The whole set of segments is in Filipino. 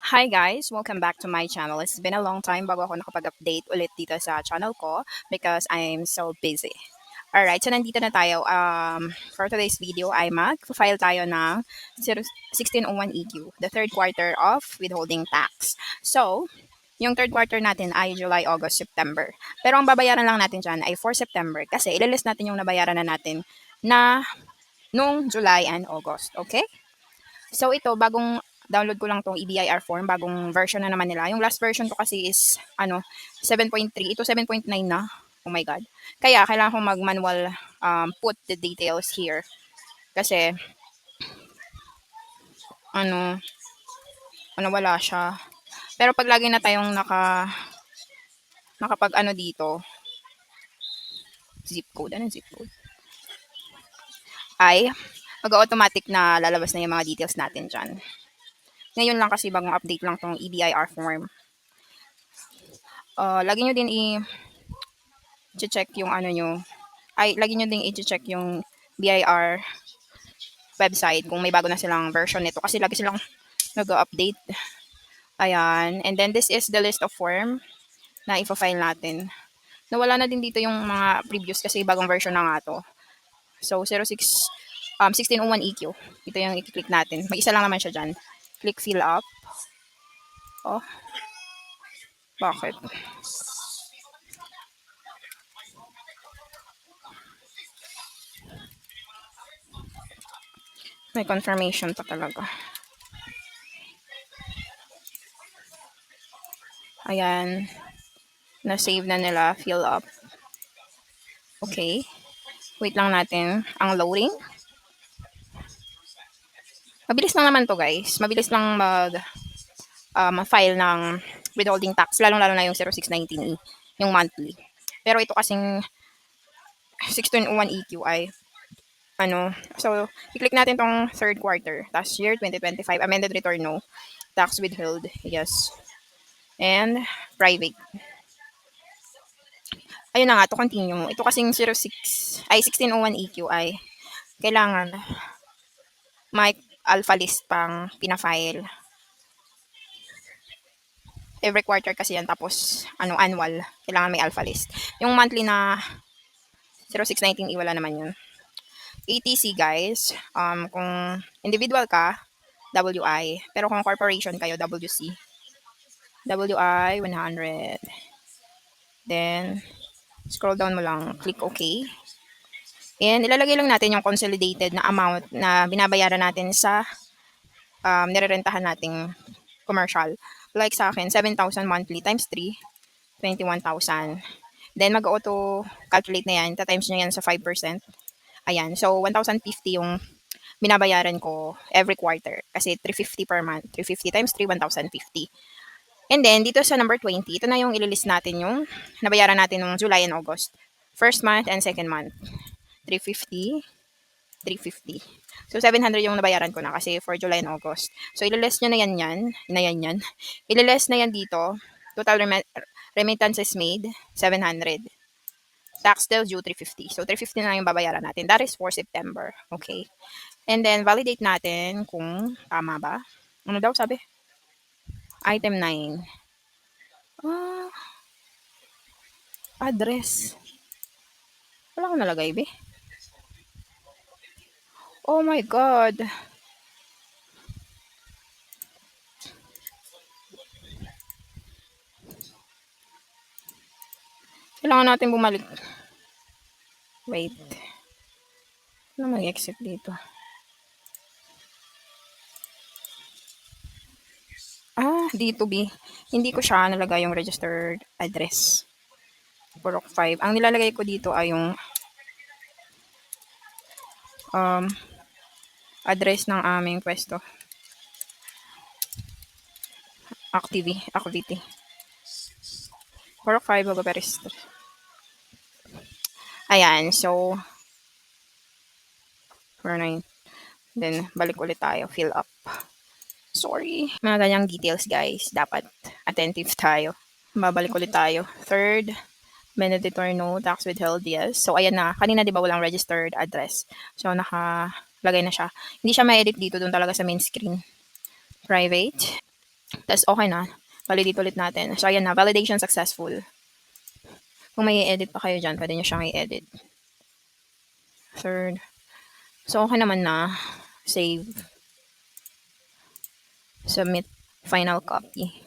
Hi guys! Welcome back to my channel. It's been a long time bago ako nakapag-update ulit dito sa channel ko because I'm so busy. Alright, so nandito na tayo. For today's video ay mag-file tayo ng 1601 EQ, the third quarter of withholding tax. So, yung third quarter natin ay July, August, September. Pero ang babayaran lang natin dyan ay for September kasi ililist natin yung nabayaran na natin na nung July and August. Okay? So ito, bagong download ko lang tong EBIR form, bagong version na naman nila. Yung last version ko kasi is 7.3, ito 7.9 na. Oh my god. Kaya kailangan kong mag-manual put the details here kasi ano, wala siya. Pero pag lagi na tayong nakapag dito, zip code, anong zip code? Ay, mag-automatic na lalabas na yung mga details natin dyan. Ngayon lang kasi bagong update lang tong EBIR form. Lagi nyo din i-check yung lagi nyo din i-check yung BIR website kung may bago na silang version nito kasi lagi silang nag-update. Ayan. And then this is the list of form na ipa-file natin. Nawala na din dito yung mga previous kasi bagong version na nga to. So 1601 EQ. Ito yung i-click natin. Mag-isa lang naman siya dyan. Click fill up. Oh. Bakit? May confirmation pa talaga. Ayan. Na-save na nila. Fill up. Okay. Wait lang natin ang loading. Mabilis lang naman to guys. Mabilis lang mag-file ng withholding tax. Lalong-lalo na yung 0619E. Yung monthly. Pero ito kasing 1601 EQ ay so, i-click natin tong third quarter. Tapos year 2025, amended return no. Tax withheld, yes. And private. Ayun na nga, to continue. Ito kasing 1601 EQ ay kailangan may alpha list pang pinafile. Every quarter kasi yan, tapos annual. Kailangan may alpha list. Yung monthly na 0619E, wala naman yun. ATC guys, kung individual ka, WI. Pero kung corporation kayo, WC. WI 100. Then, scroll down mo lang, click OK. And ilalagay lang natin yung consolidated na amount na binabayaran natin sa nirerentahan nating commercial. Like sa akin, 7,000 monthly times 3, 21,000. Then, mag-auto calculate na yan. Ta-times nyo yan sa 5%. Ayan. So, 1,050 yung binabayaran ko every quarter. Kasi 350 per month. 350 times 3, 1,050. And then, dito sa number 20, ito na yung ililist natin yung nabayaran natin nung July and August. First month and second month. 350, 350. So, 700 yung nabayaran ko na kasi for July and August. So, ililist nyo na yan. Ililist na yan dito. Total remittances made, 700. Tax bill due, 350. So, 350 na yung babayaran natin. That is for September. Okay. And then, validate natin kung tama ba. Ano daw sabi? Item 9. Address. Wala ko nalagay, be. Oh my God. Kailangan natin bumalik. Wait. Ano mag-exit dito? D2B. Hindi ko siya nalagay yung registered address. Purok 5. Ang nilalagay ko dito ay yung address ng aming pwesto. Activity. Purok 5, Bagaperis. Ayan. So, 49. Then, balik ulit tayo. Fill up. Sorry. Mga ganyang details, guys. Dapat attentive tayo. Babalik ulit tayo. Third, mandatory no, tax withheld, yes. So, ayan na. Kanina, di ba, walang registered address. So, nakalagay na siya. Hindi siya ma-edit dito. Doon talaga sa main screen. Private. Tapos okay na, validate ulit natin. So ayan na, validation successful. Kung may i-edit pa kayo dyan, pwede nyo siyang i-edit. Third. So okay naman na. Save. Submit final copy.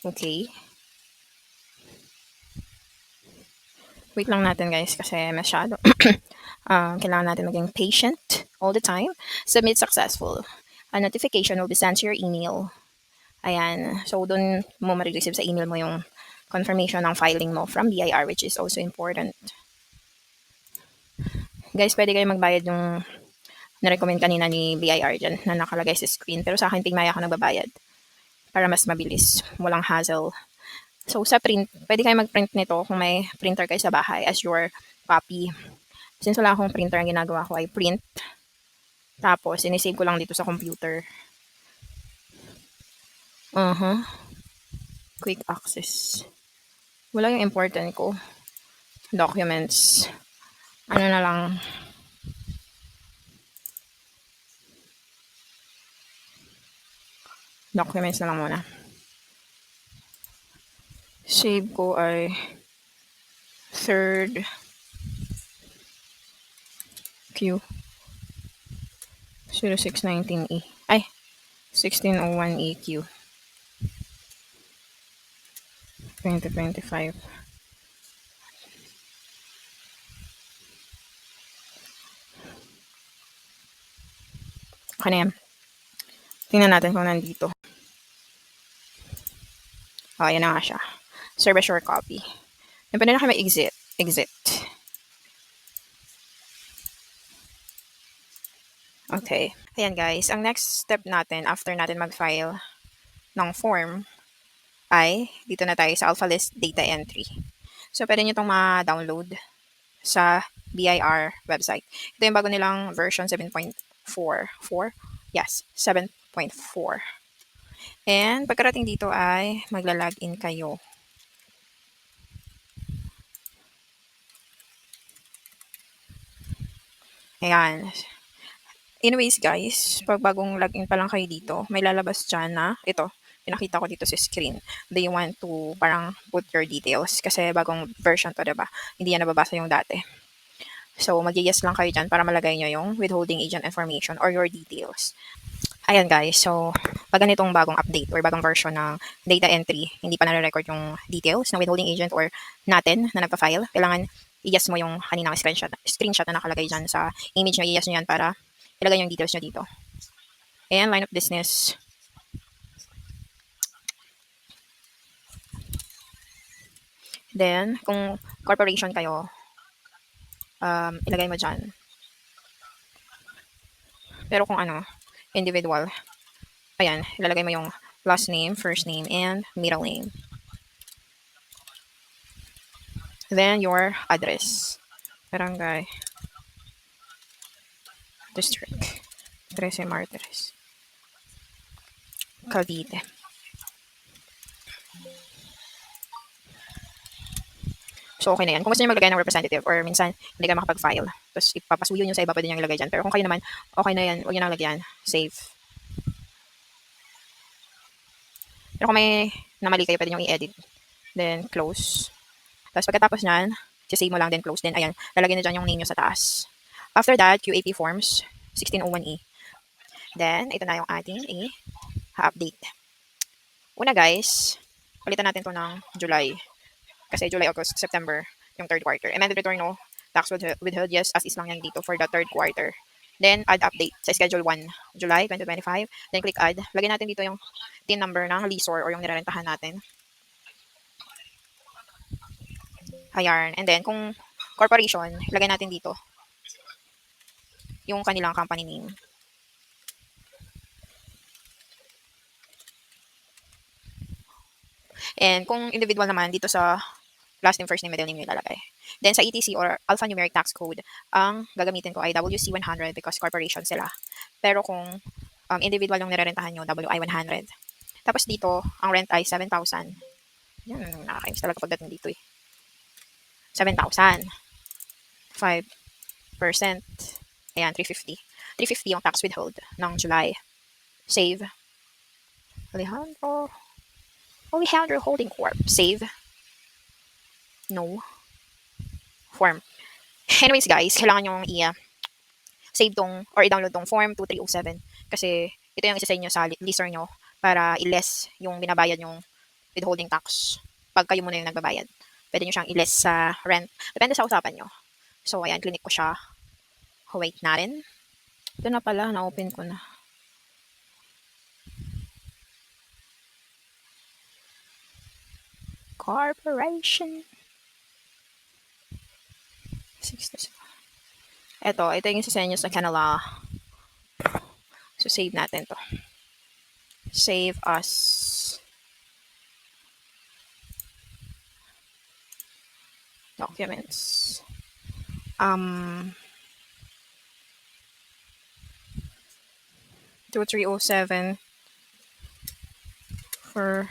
Okay. Wait lang natin guys kasi masyado. Kailangan natin maging patient all the time. Submit successful. A notification will be sent to your email. Ayan. So, doon mo ma-receive sa email mo yung confirmation ng filing mo from BIR, which is also important. Guys, pwede kayo magbayad yung na-recommend kanina ni BIR dyan na nakalagay sa screen. Pero sa akin, Pigmaya ako nagbabayad para mas mabilis. Walang hassle. So, sa print, pwede kayo mag-print nito kung may printer kayo sa bahay as your copy. Since wala akong printer, ang ginagawa ko ay print. Tapos, inisave ko lang dito sa computer. Quick access. Wala yung important ko. Documents. Ano na lang. Documents na lang muna. Save ko ay 3rd Q 0619E. Ay, 1601EQ 2025. Okay na yan. Tingnan natin kung nandito. Oh, yan na nga siya. Serve as your copy. Yan, pwede na kayo mag-exit. Exit. Okay. Ayan guys, ang next step natin after natin mag-file ng form ay dito na tayo sa AlphaList Data Entry. So, pwede nyo itong ma-download sa BIR website. Ito yung bago nilang version 7.4. Yes, 7.4. And pagkarating dito ay magla-login kayo. Ayan. Anyways guys, pag bagong login pa lang kayo dito, may lalabas dyan na ito. Pinakita ko dito sa screen. Do you want to parang put your details? Kasi bagong version to, diba? Hindi yan nababasa yung dati. So, mag-yes lang kayo dyan para malagay nyo yung withholding agent information or your details. Ayan guys, so pag ganitong bagong update or bagong version ng data entry, hindi pa nare-record yung details ng withholding agent or natin na nagpa-file, kailangan i-yes mo yung kaninang screenshot na nakalagay dyan sa image nyo, i-yes nyo yan para ilagay yung details nyo dito. And line of business. Then, kung corporation kayo, ilagay mo dyan. Pero kung ano, individual, ayan, ilalagay mo yung last name, first name, and middle name. Then, your address. Barangay. District. 13 Martires. Cavite. So, okay na yan. Kung gusto nyo maglagay ng representative or minsan hindi ka makapag-file, tapos ipapasuyo nyo sa iba, pwede nyo ilagay dyan. Pero kung kayo naman, okay na yan. Huwag nyo nang lagyan. Save. Pero kung may namali kayo, pwede nyo i-edit. Then, close. Tapos pagkatapos nyan, save mo lang, then close. Then, ayan, lalagay na dyan yung name nyo sa taas. After that, QAP forms, 1601E. Then, ito na yung ating i-update. Una guys, palitan natin to ng July. Kasi July, August, September, yung third quarter. Amended return, no? Tax withheld, yes, as is lang yan dito for the third quarter. Then, add update sa schedule 1, July 2025. Then, click add. Lagyan natin dito yung TIN number ng leasor or yung nirerentahan natin. Ayan. And then, kung corporation, lagay natin dito yung kanilang company name. And kung individual naman, dito sa last name, first name, middle name yung ilalagay. Then sa ETC or alphanumeric tax code, ang gagamitin ko ay WC100 because corporation sila. Pero kung individual yung nirerentahan nyo, WI100. Tapos dito, ang rent ay 7,000. Yan, nakakainis talaga pagdating dito eh. 7,000. 5%. Ayan, 350. 350 yung tax withhold ng July. Save. Alejandro Holding Corp. Save. No. Form. Anyways guys, kailangan nyo save tong or i-download tong form 2307 kasi ito yung isa sa inyo sa leaser nyo para i-less yung binabayad yung withholding tax pag kayo muna yung nagbabayad. Pwede nyo siyang i-less sa rent. Depende sa usapan nyo. So, ayan, clinic ko siya. Wait natin. Ito na pala, na-open ko na. Corporation. Ito yung isa sa inyo sa kanila. So, save natin to. Save as. Documents. 2307 for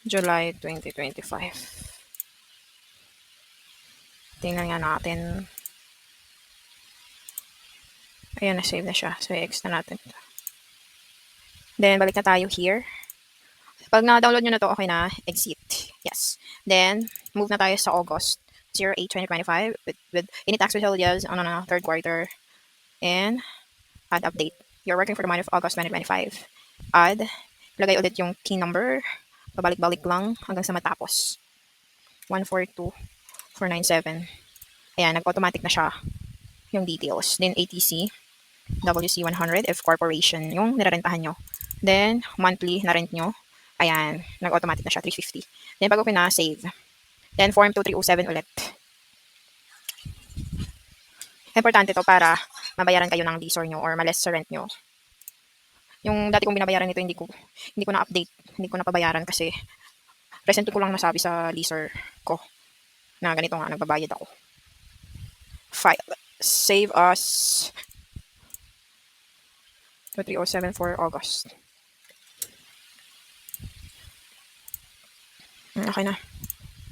July 2025. Tingnan nga natin. Ayan, na-save na siya. So, i-X na natin. Then, balik na tayo here. Pag na-download nyo na to, okay na. Exit. Yes. Then, move na tayo sa August 08-2025 with any tax withheld yes on third quarter. And, add update. You're working for the month of August 2025. Add. Lagay ulit yung key number. Pabalik-balik lang hanggang sa matapos. 142497. Ayan, nag-automatic na siya yung details. Then, ATC, WC100, F Corporation, yung nirarentahan nyo. Then, monthly na rent nyo. Ayan, nag-automatic na siya, 350. Then, pag okay na, save. Then, form 2307 ulit. Importante to para mabayaran kayo ng leaser nyo or maless sa rent nyo. Yung dati kong binabayaran nito, hindi ko na-update. Hindi ko napabayaran kasi recently ko lang nasabi sa leaser ko na ganito nga, nagbabayad ako. File. Save as 2307 for August. Okay na.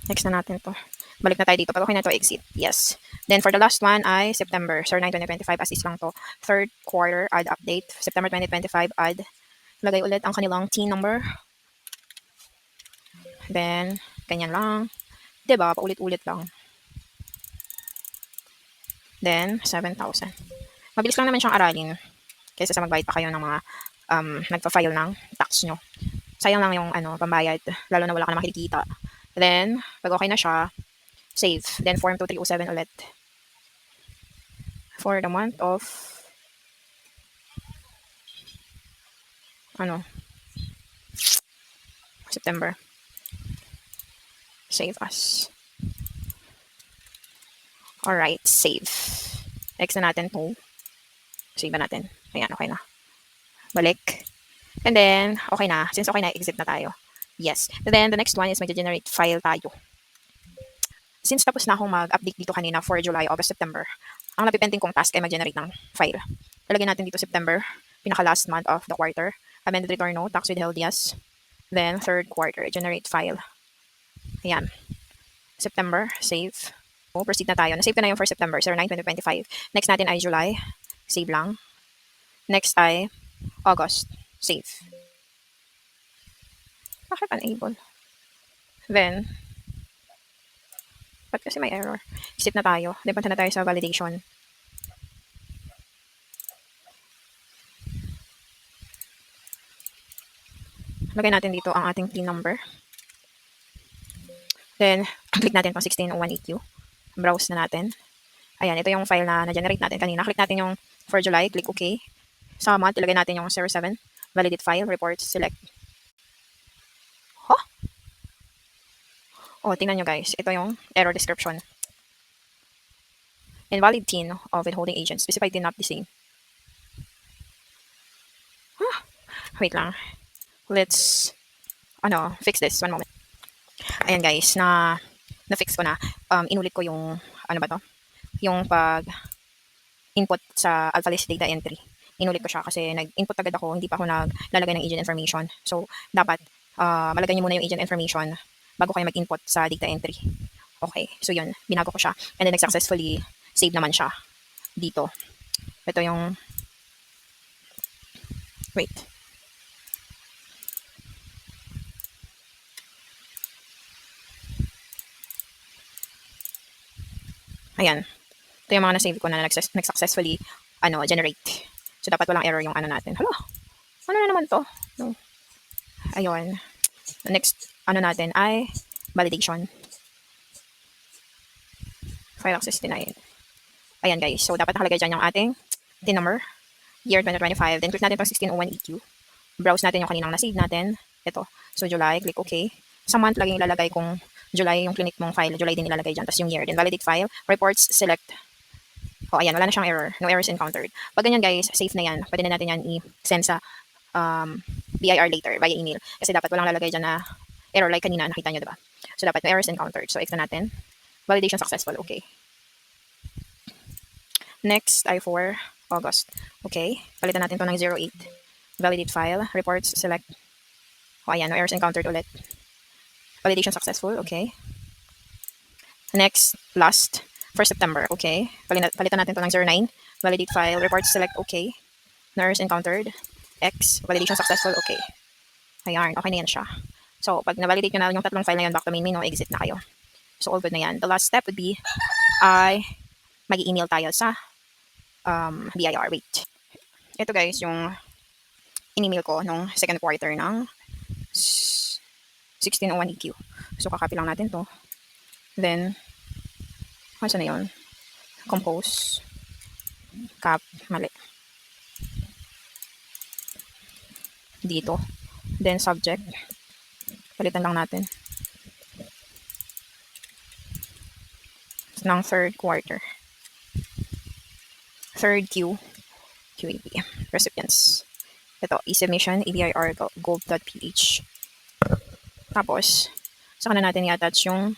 Next na natin to. Balik na tayo dito. Pag okay na to, exit. Yes. Then for the last one ay September. So 9, 2025 as is lang to. Third quarter, add update. September 2025, add. Lagay ulit ang kanilang TIN number. Then, ganyan lang. Diba? Paulit-ulit lang. Then, 7,000. Mabilis lang naman siyang aralin. Kaysa sa magbayad pa kayo ng mga nagpa-file ng tax nyo. Sayang lang yung pambayad. Lalo na wala ka na makikita. Then, pag okay na siya, save. Then, form 2307 ulit. For the month of September. Save as. Alright, save. X na natin to. Save natin. Ayan, okay na. Balik. And then, okay na. Since okay na, exit na tayo. Yes. And then, the next one is mag-generate file tayo. Since tapos na akong mag-update dito kanina for July, August, September, ang napipending kong task ay mag-generate ng file. Talagyan natin dito September, pinaka-last month of the quarter. Amended return no, tax withheld yes. Then, third quarter, generate file. Ayan. September, save. Proceed na tayo. Na-save ko na yung for September, 09-2025. Next natin ay July. Save lang. Next ay August. Save. Bakit unable? Then, ba't kasi may error? Exit na tayo. Then, punta na tayo sa validation. Lagay natin dito ang ating PIN number. Then, click natin pang 1601AQ. Browse na natin. Ayan, ito yung file na na-generate natin kanina. Click natin yung for July. Click OK. Sa month, ilagay natin yung 07. Validate file. Reports. Select. Huh? Oh, tingnan nyo guys. Ito yung error description. Invalid TIN of withholding agent. Specified TIN not the same. Huh? Wait lang. Let's fix this. One moment. Ayan guys, na-fix ko na. Inulit ko yung, yung pag-input sa AlphaList data entry. Inulit ko siya kasi nag-input agad ako, hindi pa ako naglalagay ng agent information. So, dapat malagay niyo muna yung agent information bago kayo mag-input sa data entry. Okay, so yun, binago ko siya. And then, nag-successfully save naman siya dito. Ito yung, wait. Ayan. Ito yung mga na-save ko na nag-successfully generate. So, dapat walang error yung ano natin. Hala, ano na naman to? No. Ayun. The next natin ay validation. File access denied. Ayan guys. So, dapat nakalagay dyan yung ating TIN number. Year 2025. Then, click natin itong 1601 EQ. Browse natin yung kaninang na-save natin. Ito. So, July. Click OK. Sa month, laging ilalagay kung July yung clinic mong file. July din ilalagay dyan. Tapos yung year. Then, validate file. Reports. Select. O, ayan. Wala na siyang error. No errors encountered. Pag ganyan guys, safe na yan. Pwede na natin yan i-send sa BIR later via email. Kasi dapat walang lalagay dyan na error like kanina. Nakita nyo, diba? So, dapat no errors encountered. So, extra natin. Validation successful. Okay. Next ay for August. Okay. Palitan natin to ng 08. Validate file. Reports. Select. O, ayan. No errors encountered ulit. Validation successful. Okay. Next. Last. For September. Okay. Palitan natin to ng 09. Validate file. Reports. Select. Okay. No errors encountered. X. Validation successful. Okay. Ayan. Okay na yan siya. So, pag na-validate nyo na yung tatlong file na yun, back to main menu, exit na kayo. So, all good na yan. The last step would be mag-i-email tayo sa BIR. Wait. Ito guys, yung in-email ko nung second quarter ng 1601 EQ. So, kakopy lang natin to. Then, ano na yun? Compose. Mali. Dito. Then, subject. Palitan lang natin. Ng third quarter. Third QAP. Recipients. Ito, e-submission, ABIR gold.ph. Tapos, saka na natin i-attach yung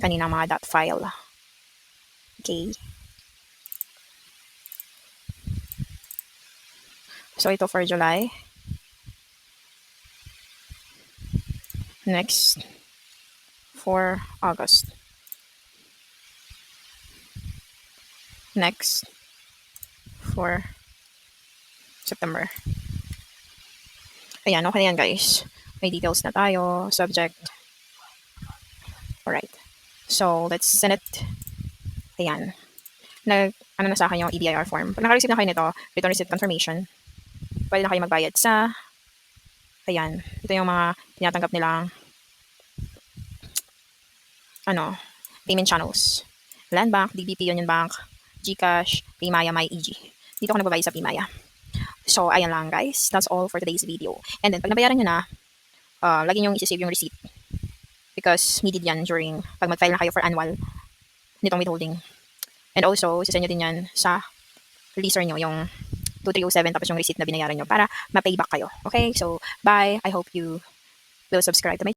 kaninang mga dot file. Okay. So, ito for July. Next, for August. Next, for September. Ayan, okay yan guys. May details na tayo. Subject. Alright. So, let's send it. Ayan. Na sa akin yung EBIR form. Pag naka-receive na kayo nito, return receipt confirmation. Pwede na kayo magbayad sa ayan. Ito yung mga tinatanggap nilang payment channels. Land Bank, DBP, Union Bank, GCash, Paymaya, MyEG. Dito ako nagbabayad sa Paymaya. So, ayan lang guys. That's all for today's video. And then, pag nabayaran nyo na, lagi nyo isi-save yung receipt. Because needed yan during pag mag-file na kayo for annual nitong withholding. And also, sisend nyo din yan sa releaser nyo, yung 2307 tapos yung receipt na binayaran nyo para ma-payback kayo. Okay? So, bye. I hope you will subscribe to my